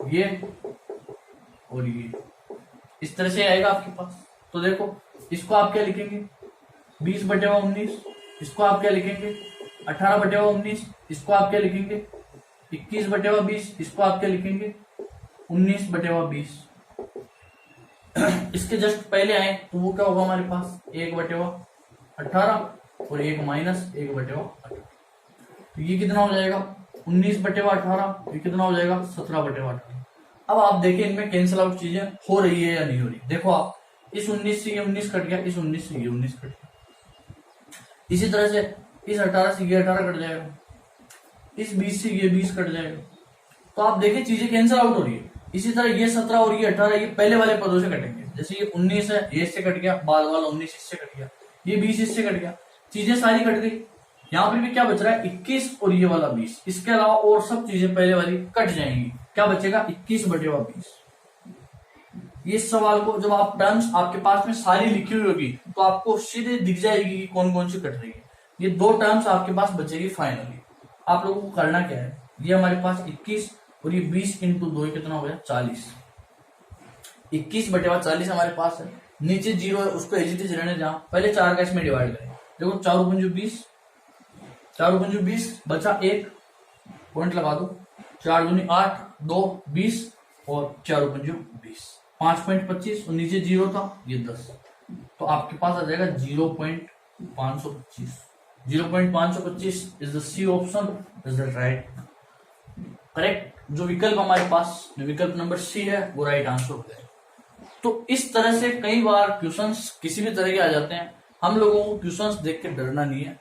ये और ये, इस तरह से आएगा आपके पास। तो देखो इसको आप क्या लिखेंगे, 20/19, इसको आप क्या लिखेंगे, 18/19, इसको आप क्या लिखेंगे? 21/20, इसको आप क्या लिखेंगे? 19/20। इसके जस्ट पहले आए तो वो क्या होगा हमारे पास? 1/18 और 1 माइनस 1/18। तो ये कितना हो जाएगा? 19/18। ये कितना हो जाएगा? 17/18। अब आप देखिए इनमें कैंसिल आउट चीजें हो रही है या नहीं हो रही। देखो आप, इस 19 से ये 19 कट गया, इस 19 से ये 19 कट गया, इसी तरह से इस 18 से ये 18 कट जाएगा, इस 20 से ये 20 कट जाएगा। तो आप देखिए चीजें कैंसिल आउट हो रही है। इसी तरह ये 17 और ये 18 ये पहले वाले पदों से कटेंगे। जैसे ये 19 है, ये इससे कट गया, बाद वाला 19 इससे कट गया, ये 20 इससे कट गया, चीजें सारी कट गई। यहाँ पर भी क्या बच रहा है? 21 और ये वाला 20। इसके अलावा और सब चीजें पहले वाली कट जाएंगी। क्या बचेगा? 21/20। ये सवाल को जब आप टर्म्स आपके पास में सारी लिखी हुई होगी तो आपको सीधे दिख जाएगी कि कौन कौन सी कट रही है। ये 2 टर्म्स आपके पास बचेगी फाइनली। आप लोगों को करना क्या है? ये हमारे पास 21 और ये 20 इंटू 2 कितना हो गया? 40। 21/40 हमारे पास है। नीचे 0 है, उसको एज इट इज रहने जहां पहले 4 का इसमें डिवाइड करें। देखो 4×20, 4×20 बचा 1 पॉइंट लगा दो। 4×2 8, 2 20 और 4×20 5.25 और नीचे 0 था, ये 10। तो आपके पास आ जाएगा 0.525। 0.525 is the C option, is the right correct. जो विकल्प हमारे पास, जो विकल्प नंबर सी है वो राइट आंसर हो जाएगा। तो इस तरह से कई बार क्वेश्चंस किसी भी तरह के आ जाते हैं। हम लोगों को क्वेश्चंस देख के डरना नहीं है,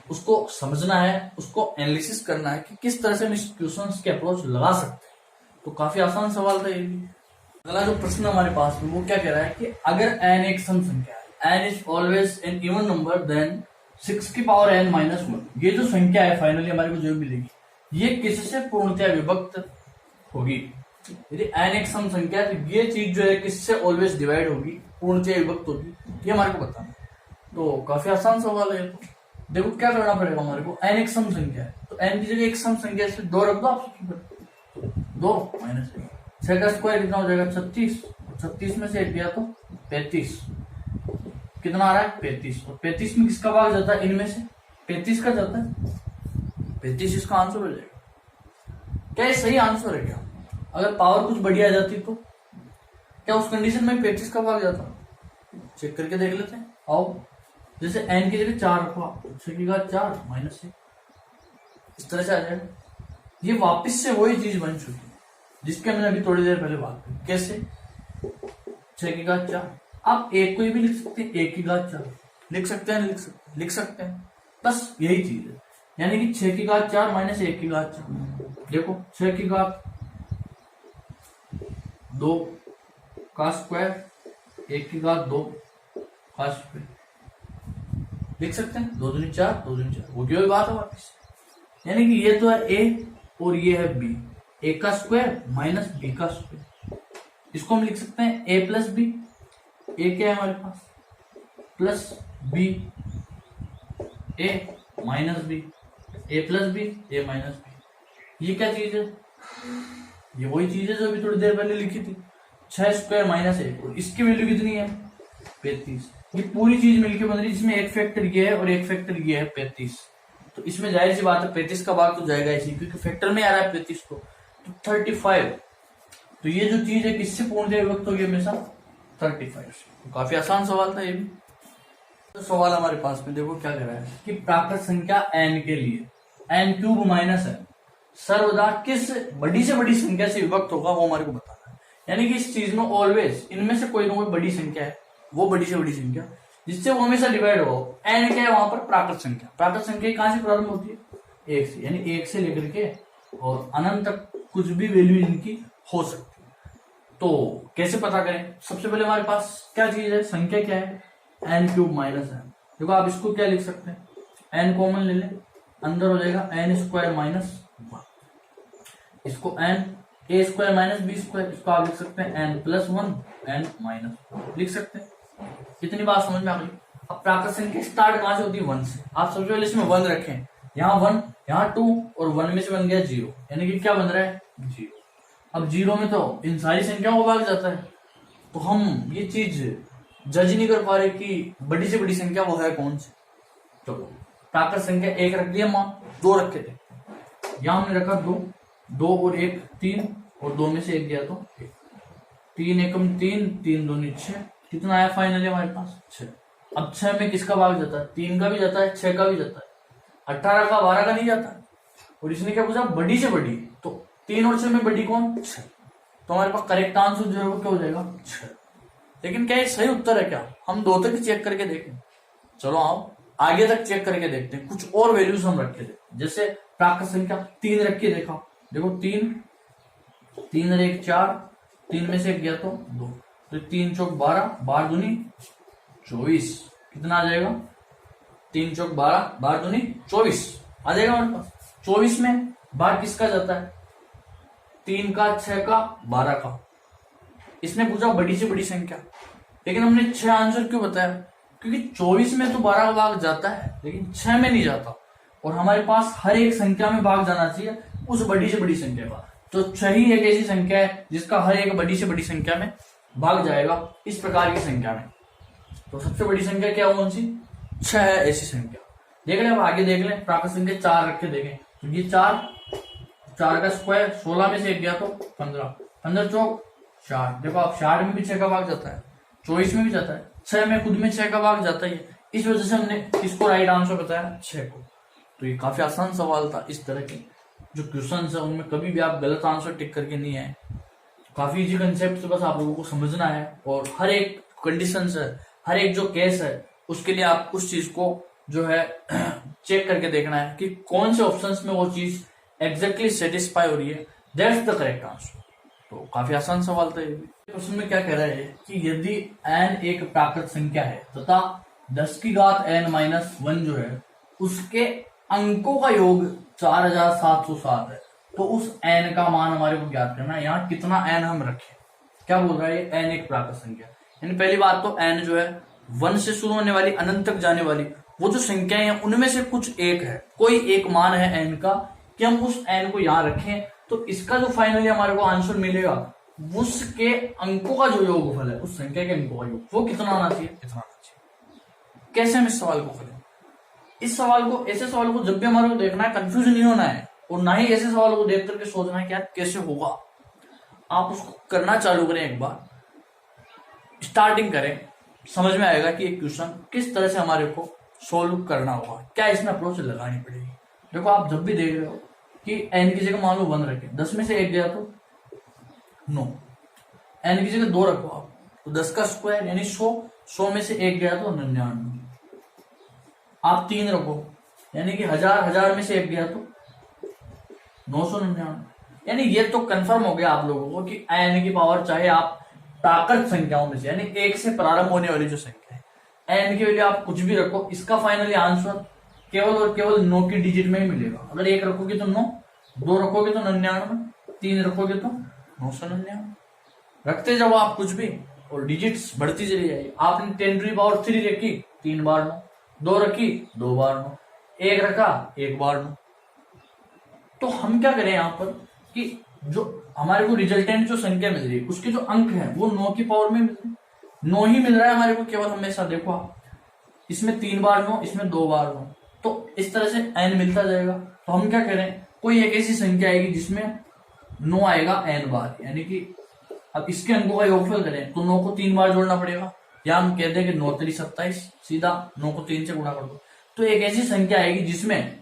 उसको समझना है, उसको एनालिसिस करना है कि किस तरह से हम इस क्वेश्चंस के अप्रोच लगा सकते हैं। तो काफी आसान सवाल था ये भी। अगला जो प्रश्न हमारे पास में वो क्या कह रहा है कि अगर n एक सम संख्या है, n is always an even number then 6n-1, ये जो संख्या है फाइनली हमारे को जो मिलेगी ये किससे पूर्णतया विभक्त होगी? यदि n एक सम संख्या है तो ये चीज जो है किससे ऑलवेज डिवाइड होगी, पूर्णतया विभक्त होगी, ये हमारे को बताना। तो काफी आसान सवाल है। देखो क्या करना पड़ेगा हमारे को, n एक सम संख्या है तो n की जगह एक सम संख्या से 2 रख दो आप, 2 माइनस 6 का स्क्वायर कितना हो जाएगा? 36। 36 में से 1 गया तो 35। कितना आ रहा है? 35। और 35 में किसका भाग जाता है? इनमें से 35 का जाता है। 35 इसका आंसर हो जाएगा। क्या ये सही आंसर है क्या? अगर पावर कुछ बढ़िया आ जाती तो क्या उस कंडीशन में 35 का भाग जाता? चेक करके देख लेते हैं। आओ, जैसे n की जगह 4 रखो, 6 की घात 4 माइनस 6, इस तरह से आ जाएगा। ये वापस से वही चीज बन चुकी है जिसके हमने अभी थोड़ी देर पहले बात की। कैसे? 6 की घात 4। आप एक को भी लिख सकते हैं, 1 की घात 4 लिख सकते हैं, लिख सकते हैं। बस यही चीज है, यानी कि 6 की घात 4 माइनस 1 की घात 4। देखो 6 की घात 2 का स्क्वायर, 1 की घात 2 का स्क्वायर लिख सकते हैं। 2 दूनी 4, 2 दूनी 4, वो क्यों बात है वापिस। यानी कि ये तो है a और ये है b, a का स्क्वायर माइनस b का स्क्वायर। इसको हम लिख सकते हैं a प्लस b। a क्या है हमारे पास? Plus b, a minus b, a plus b, a minus b। ये क्या चीज है? ये वही चीज है जो अभी थोड़ी देर पहले लिखी थी। 6 स्क्वायर माइनस 1, और इसकी वैल्यू कितनी है? 35। ये पूरी चीज मिलकर बन रही है जिसमें एक फैक्टर ये है और एक फैक्टर ये है 35। तो इसमें जाहिर सी बात है 35 का भाग तो जाएगा इसी, क्योंकि फैक्टर में आ रहा है 35 को। तो 35। तो ये जो चीज है किससे पूर्णतया विभक्त होगी? हमेशा 35 से। तो काफी आसान सवाल था ये भी। तो सवाल हमारे पास में देखो क्या कर रहा है कि प्राकृत संख्या n के लिए n³ माइनस n सर्वदा किस बड़ी से बड़ी संख्या से विभक्त होगा वो हमारे को बताना है। यानी कि इस चीज में ऑलवेज इनमें से कोई ना कोई बड़ी संख्या है, वो बड़ी से बड़ी संख्या जिससे वो हमेशा डिवाइड हो। n क्या है वहां पर? प्राकृत संख्या। प्राकृत संख्या कहां से प्रारंभ होती है? 1 से, यानी 1 से लेकर के और अनंत तक कुछ भी वैल्यू इनकी हो सकती है। तो कैसे पता करें? सबसे पहले हमारे पास क्या चीज है? संख्या क्या है? n³ minus n। देखो आप इसको क्या लिख सकते हैं? n कॉमन ले लें, अंदर हो जाएगा n² माइनस 1। इसको a square minus b square, इसको आप लिख सकते हैं n प्लस 1 n माइनस लिख सकते हैं। कितनी बात समझ में आ गई? अब प्राकृत संख्या स्टार्ट कहां से होती है? 1 से। आप सबसे पहले इसमें 1 रखें, यहाँ 1, यहाँ 2 और 1 में से बन गया 0, यानी कि क्या बन रहा है? 0। अब 0 में तो इन सारी संख्याओं को भाग जाता है, तो हम ये चीज जज नहीं कर पा रहे कि बड़ी से बड़ी संख्या वो है कौन सी। चलो प्राकृत संख्या एक रख दिया मान, दो रखे थे, यहां हमने रखा दो, दो और एक तीन, और दो में से एक गया तो एक, तीन एकम तीन, तीन दूनी छह, कितना आया फाइनली हमारे पास छह। अब छह में किसका भाग जाता है, तीन का भी जाता है, छह का भी जाता है, 18 का 12 का नहीं जाता। और इसने क्या पूछा, बड़ी से बड़ी, तो तीन और छह में बड़ी कौन, छह। तो हमारे पास करेक्ट आंसर जो है वो क्या हो जाएगा, छह। लेकिन क्या ये सही उत्तर है क्या, हम दो तक चेक करके देखें। चलो आप आगे तक चेक करके देखते हैं, कुछ और वैल्यूज हम रखे थे, जैसे प्राकृत संख्या तीन रख के देखा, देखो तीन, तीन और एक चार, तीन में से एक गया तो दो, तो तीन चौक 12, 12 दूनी 24, कितना आ जाएगा, तीन चौक 12, 12 दूनी 24 आ जाएगा हमारे पास। 24 में भाग किसका जाता है, तीन का, छह का, 12 का। इसने पूछा बड़ी से बड़ी संख्या, लेकिन हमने छह आंसर क्यों बताया, क्योंकि 24 में तो 12 का भाग जाता है लेकिन छह में नहीं जाता, और हमारे पास हर एक संख्या में भाग जाना चाहिए उस बड़ी से बड़ी संख्या का। तो छह ही एक ऐसी संख्या है जिसका हर एक बड़ी से बड़ी संख्या में भाग जाएगा, इस प्रकार की संख्या में। तो सबसे बड़ी संख्या क्या कौन सी, छह है ऐसी संख्या। देख लें, अब आगे देख लें, प्राकृत संख्या चार रख के देखें, तो ये चार, चार का स्क्वायर, 16 में से एक गया तो 15, 15 चौक 60, देखो आप 60 में भी छह का भाग जाता है, 24 में भी जाता है, छह में खुद में छह का भाग जाता है, इस वजह से हमने इसको राइट आंसर बताया छह को। तो ये काफी आसान सवाल था। इस तरह के जो क्वेश्चन है उनमें कभी भी आप गलत आंसर टिक करके नहीं आए, काफी इजी कंसेप्ट, बस आप लोगों को समझना है, और हर एक कंडीशन है, हर एक जो केस है उसके लिए आप उस चीज को जो है चेक करके देखना है कि कौन से ऑप्शंस में वो चीज एग्जैक्टली सेटिस्फाई हो रही है, दैट्स द करेक्ट आंसर। तो काफी आसान सवाल था ये भी। प्रश्न में क्या कह रहा है कि यदि n एक प्राकृत संख्या है तथा 10 की घात n-1 जो है उसके अंकों का योग 4707 है, तो उस n का मान हमारे को ज्ञात करना है। यहाँ कितना n हम रखें, क्या बोल रहा है, n एक प्राकृत संख्या, यानी पहली बात तो n जो है 1 से शुरू होने वाली अनंत तक जाने वाली वो जो संख्याएं हैं उनमें से कुछ एक है, कोई एक मान है n का, कि हम उस n को यहाँ रखें तो इसका जो फाइनली हमारे को आंसर मिलेगा उसके अंकों का जो योगफल है, उस संख्या के अंकों का योग वो कितना आना चाहिए, कितना आना चाहिए। कैसे हम इस सवाल को करें, इस सवाल को, ऐसे सवाल को जब भी हमारे को देखना है कंफ्यूज नहीं होना है, और ना ही ऐसे सवाल को देख करके सोचना है कि यार कैसे होगा। आप उसको करना चालू करें, एक बार स्टार्टिंग करें, समझ में आएगा कि एक क्वेश्चन किस तरह से हमारे को सोल्व करना होगा, क्या इसमें अप्रोच लगानी पड़ेगी। देखो आप जब भी देख रहे हो कि n की जगह मान लो 1 रखे, 10 में से एक गया तो 9, n की जगह 2 रखो आप, तो 10 का स्क्वायर यानी 100, 100 में से एक गया तो 99, आप 3 रखो यानी कि 1000 में से एक गया तो 999, यानी ये तो कंफर्म हो गया आप लोगों को कि n की पावर चाहे आप प्राकृत संख्याओं में से यानी एक से प्रारंभ होने वाली जो संख्या है n की वैल्यू आप कुछ भी रखो, इसका फाइनली आंसर केवल और केवल 9 की डिजिट में ही मिलेगा। अगर एक रखोगे तो 9, 2 रखोगे तो 99, 3 रखोगे तो 999, रखते जाओ आप कुछ भी और डिजिट्स बढ़ती चली जाएगी। आपने 10³ रखी 3 बार 9, 2 रखी 2 बार 9, 1 रखा 1 बार 9। तो हम क्या करें यहाँ पर कि जो हमारे को रिजल्टेंट जो संख्या मिल रही है उसके जो अंक है वो 9 की पावर में मिल रहे, 9 ही मिल रहा है हमारे को केवल, हमेशा देखो आप इसमें 3 बार 9, इसमें 2 बार 9, तो इस तरह से n मिलता जाएगा। तो हम क्या करें, कोई एक ऐसी संख्या आएगी जिसमें 9 आएगा n बार, यानी कि अब इसके अंकों का योगफल करें तो 9 को 3 बार जोड़ना पड़ेगा, या हम कहते हैं कि 9 3 27, सीधा 9 को 3 से गुणा कर दो। तो एक ऐसी संख्या आएगी जिसमें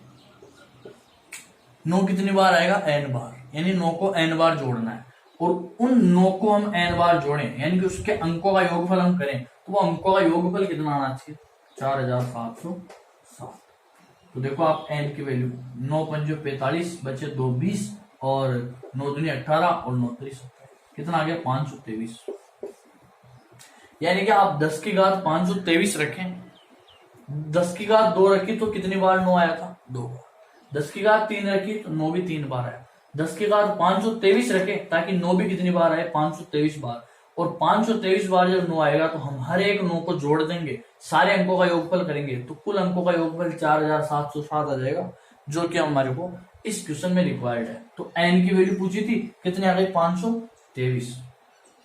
9 कितनी बार आएगा, n बार, यानी 9 को n बार जोड़ना है, और उन 9 को हम n बार जोड़ें यानी कि उसके अंकों का योगफल हम करें तो वो अंकों का योगफल कितना आना चाहिए, 4707। तो देखो आप n की वैल्यू 9 पंजे 45 बचे 2 20 और 9 दूनी 18 और 9 3 कितना आ गया 523, यानी कि आप 10 की घात 523 रखें, 10 की घात 2 रखी तो कितनी बार 9 आया था, 2 बार, 10 की घात 3 रखी तो 9 भी 3 बार आया, 10 की घात 523 रखे ताकि 9 भी कितनी बार आए 523 बार, और 523 बार जब 9 आएगा तो हम हर एक 9 को जोड़ देंगे, सारे अंकों का योगफल करेंगे तो कुल अंकों का योगफल 4707 आ जाएगा, जो कि हमारे को इस क्वेश्चन में रिक्वायर्ड है। तो n की वैल्यू पूछी थी कितनी आ गई 523।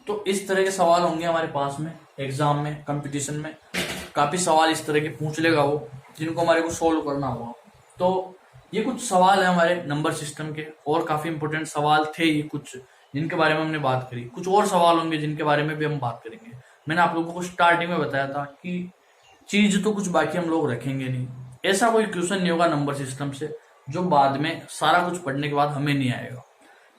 तो इस तरह के सवाल होंगे हमारे पास में एग्जाम में, कंपटीशन में काफी सवाल इस तरह के पूछ लेगा वो। जिनको हमारे को सोल्व करना होगा। तो ये कुछ सवाल है हमारे नंबर सिस्टम के, और काफी इंपॉर्टेंट सवाल थे ये कुछ, जिनके बारे में हमने बात करी। कुछ और सवाल होंगे जिनके बारे में भी हम बात करेंगे। मैंने आप लोगों को स्टार्टिंग में बताया था कि चीज तो कुछ बाकी हम लोग रखेंगे नहीं। ऐसा कोई क्वेश्चन नहीं होगा नंबर सिस्टम से जो बाद में सारा कुछ पढ़ने के बाद हमें नहीं आएगा।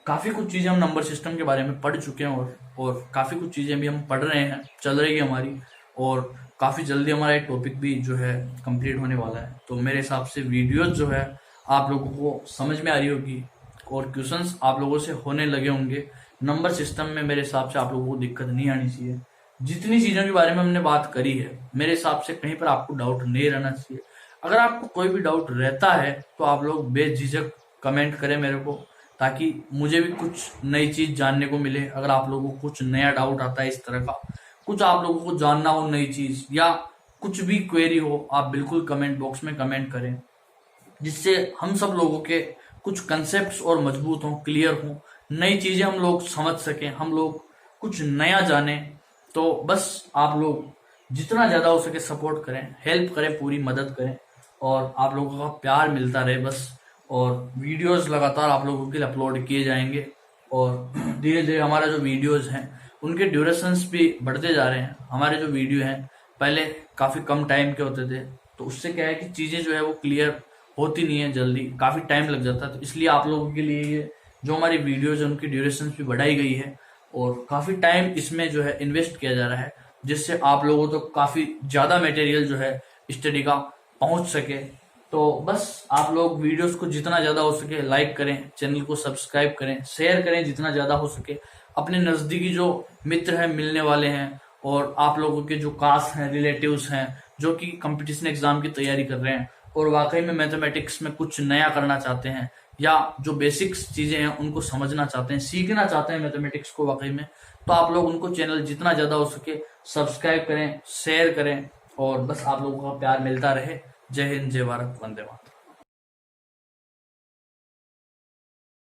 काफी कुछ चीजें हम नंबर सिस्टम के बारे में पढ़ चुके हैं, और काफी कुछ चीजें भी हम पढ़ रहे हैं, चल रही है हमारी, और काफी जल्दी हमारा एक टॉपिक भी जो है कंप्लीट होने वाला है। तो मेरे हिसाब से वीडियोज जो है आप लोगों को समझ में आ रही होगी, और क्वेश्चंस आप लोगों से होने लगे होंगे। नंबर सिस्टम में मेरे हिसाब से आप लोगों को दिक्कत नहीं आनी चाहिए। जितनी चीजों के बारे में हमने बात करी है, मेरे हिसाब से कहीं पर आपको डाउट नहीं रहना चाहिए। अगर आपको कोई भी डाउट रहता है तो आप लोग बेझिझक कमेंट करें मेरे को, ताकि मुझे भी कुछ नई चीज जानने को मिले। अगर आप लोगों को कुछ नया डाउट आता है इस तरह का, कुछ आप लोगों को जानना हो नई चीज, या कुछ भी क्वेरी हो, आप बिल्कुल कमेंट बॉक्स में कमेंट करें, जिससे हम सब लोगों के कुछ कंसेप्ट और मजबूत हों, क्लियर हों, नई चीजें हम लोग समझ सकें, हम लोग कुछ नया जाने। तो बस आप लोग जितना ज्यादा हो सके सपोर्ट करें, हेल्प करें, पूरी मदद करें, और आप लोगों का प्यार मिलता रहे बस। और वीडियोस लगातार आप लोगों के लिए अपलोड किए जाएंगे, और धीरे धीरे हमारा जो वीडियोस हैं उनके ड्यूरेशंस भी बढ़ते जा रहे हैं। हमारे जो वीडियो हैं पहले काफी कम टाइम के होते थे, तो उससे क्या है कि चीजें जो है वो क्लियर होती नहीं है जल्दी, काफी टाइम लग जाता है। तो इसलिए आप लोगों के लिए ये जो हमारी वीडियोज है उनकी ड्यूरेशन भी बढ़ाई गई है, और काफी टाइम इसमें जो है इन्वेस्ट किया जा रहा है, जिससे आप लोगों तो काफी ज्यादा मटेरियल जो है स्टडी का पहुंच सके। तो बस आप लोग वीडियोस को जितना ज्यादा हो सके लाइक करें, चैनल को सब्सक्राइब करें, शेयर करें जितना ज्यादा हो सके। अपने नजदीकी जो मित्र हैं, मिलने वाले हैं, और आप लोगों के जो कास्ट हैं, रिलेटिव्स हैं, जो कि कंपटीशन एग्जाम की तैयारी कर रहे हैं और वाकई में मैथमेटिक्स में कुछ नया करना चाहते हैं, या जो बेसिक्स चीजें हैं उनको समझना चाहते हैं, सीखना चाहते हैं मैथमेटिक्स को वाकई में, तो आप लोग उनको चैनल जितना ज्यादा हो सके सब्सक्राइब करें, शेयर करें, और बस आप लोगों का प्यार मिलता रहे। जय हिंद, जय भारत, वंदे मातरम।